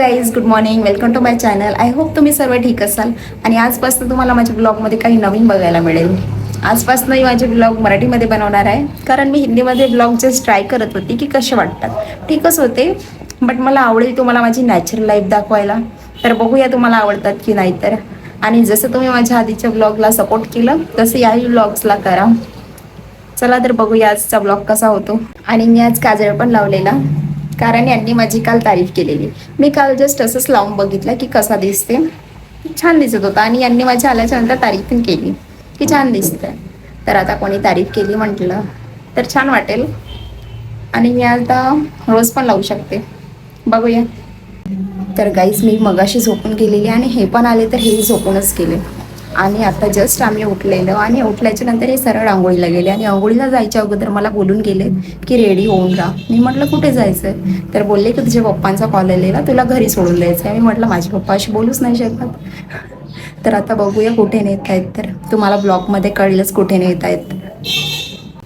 Guys, good morning. Welcome to my channel. I hope तुम्ही सर्व ठीक असाल आणि आजपासून तुम्हाला माझ्या ब्लॉगमध्ये काही नवीन बघायला मिळेल. आजपासून मी माझे ब्लॉग मराठीमध्ये बनवणार आहे, कारण मी हिंदीमध्ये ब्लॉग जस्ट ट्राय करत होती की कसे वाटतात. ठीकच होते, बट मला आवडेल तुम्हाला माझी नॅचरल लाईफ दाखवायला. तर बघूया तुम्हाला आवडतात की नाही. तर आणि जसं तुम्ही माझ्या आधीच्या ब्लॉगला सपोर्ट केलं तसं याही ब्लॉग्सला करा. चला तर बघूया आजचा ब्लॉग कसा होतो. आणि मी आज काजळ पण लावलेला, कारण यांनी माझी काल तारीफ केलेली. मी काल जस्ट असंच लावून बघितलं की कसा दिसते. छान दिसत होता आणि यांनी माझ्या आल्याच्या नंतर तारीफ पण केली की छान दिसतंय. तर आता कोणी तारीफ केली म्हटलं तर छान वाटेल. आणि मी आता रोज पण लावू शकते, बघूया. तर गाईज, मी मगाशी झोपून गेलेली आणि हे पण आले तर हे झोपूनच गेले. आणि आता जस्ट आम्ही उठलेलो आणि उठल्याच्या नंतर हे सरळ आंघोळीला गेले. आणि आंघोळीला जायच्या अगोदर मला बोलून गेले की रेडी होऊन राहा. मी म्हटलं कुठे जायचं आहे. तर बोलले की तुझ्या पप्पांचा कॉल आलेला, तुला घरी सोडून द्यायचं आहे. मी म्हटलं माझे पप्पा अशी बोलूच नाही शकत. तर आता बघूया कुठे नेत आहेत. तर तुम्हाला ब्लॉगमध्ये कळलंच कुठे नेत आहेत.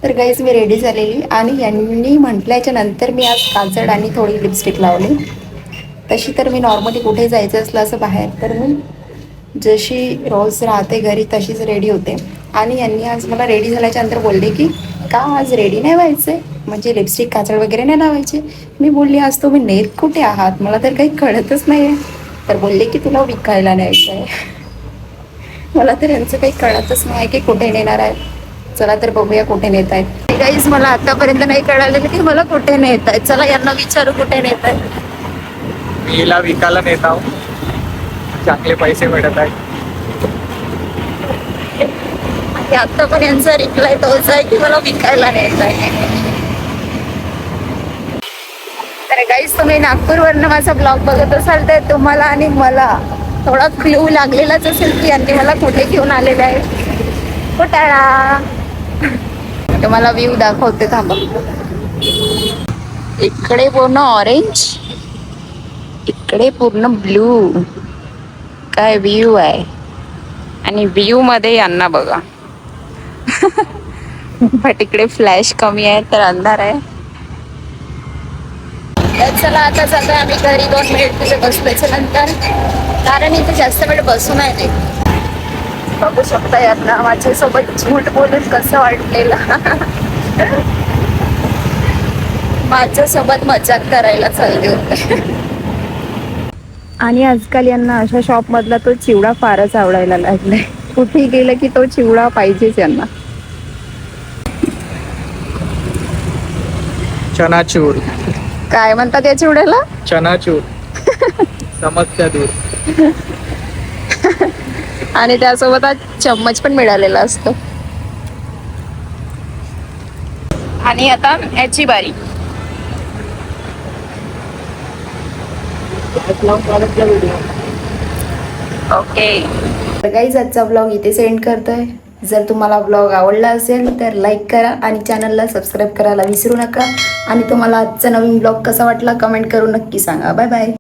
तर गाईज, मी रेडी झालेली आणि यांनी म्हटल्याच्या नंतर मी आज काजळ आणि थोडी लिपस्टिक लावली. तशी तर मी नॉर्मली कुठे जायचं असलं असं बाहेर तर मी जशी रोज राहते घरी तशीच रेडी होते. आणि यांनी आज मला रेडी झाल्याच्या नंतर बोलले की का आज रेडी नाही व्हायचे, म्हणजे लिपस्टिक काजळ वगैरे नाही लावायचे. मी बोलली आज तुम्ही नेत कुठे आहात, मला तर काही कळतच नाही आहे. तर बोलले की तुला विकायला न्यायचं आहे. मला तर यांचं काही कळतच नाही आहे की कुठे नेणार आहे. चला तर बघूया कुठे नेत आहेत. गाईज, मला आतापर्यंत नाही कळालं की मला कुठे नेत आहेत. चला यांना विचारू कुठे नेत आहेत. मी हिला विकायला नेत आहो, चांगले पैसे मिळत आहेत. आता पण यांचा रिप्लाय तोच आहे की मला विकायला नेत आहे. तर गाईज, तुम्ही नागपूरवरनं माझा ब्लॉग बघत असाल तर तुम्हाला आणि मला थोडा क्लू लागलेलाच असेल की यांनी मला कुठे घेऊन आलेले आहे. कुटाळा तुम्हाला व्ह्यू दाखवते, थांबा. इकडे पूर्ण ऑरेंज, इकडे पूर्ण ब्लू, काय व्ह्यू आहे. आणि व्ह्यू मध्ये यांना बघा. बट इकडे फ्लॅश कमी आहे तर अंधार आहे. चला आता जातो आम्ही घरी. 2 मिनिट तिथे बसल्याच्या नंतर, कारण इथे जास्त वेळ बसू नाही देत. बघू शकता यांना माझ्यासोबत झूट बोलून कसं वाटलेलं. माझ्यासोबत मजाक करायला चालले होते. आणि आजकाल यांना अशा शॉप मधला तो चिवडा फारच आवडायला लागलाय. कुठे गेलं की तो चिवडा पाहिजेच यांना. चनाचूर. काय म्हणतात या चिवड्याला? चनाचूर. समस्या दूर. आणि त्यासोबत आज चम्मच पण मिळालेला असतो. आणि आता याची बारी. ओके, तर गाईज, आजचा ब्लॉग इथे सेंड करतोय. जर तुम्हाला ब्लॉग आवडला असेल तर लाईक करा आणि चॅनलला सबस्क्राईब करायला विसरू नका. आणि तुम्हाला आजचा नवीन ब्लॉग कसा वाटला कमेंट करून नक्की सांगा. Bye bye.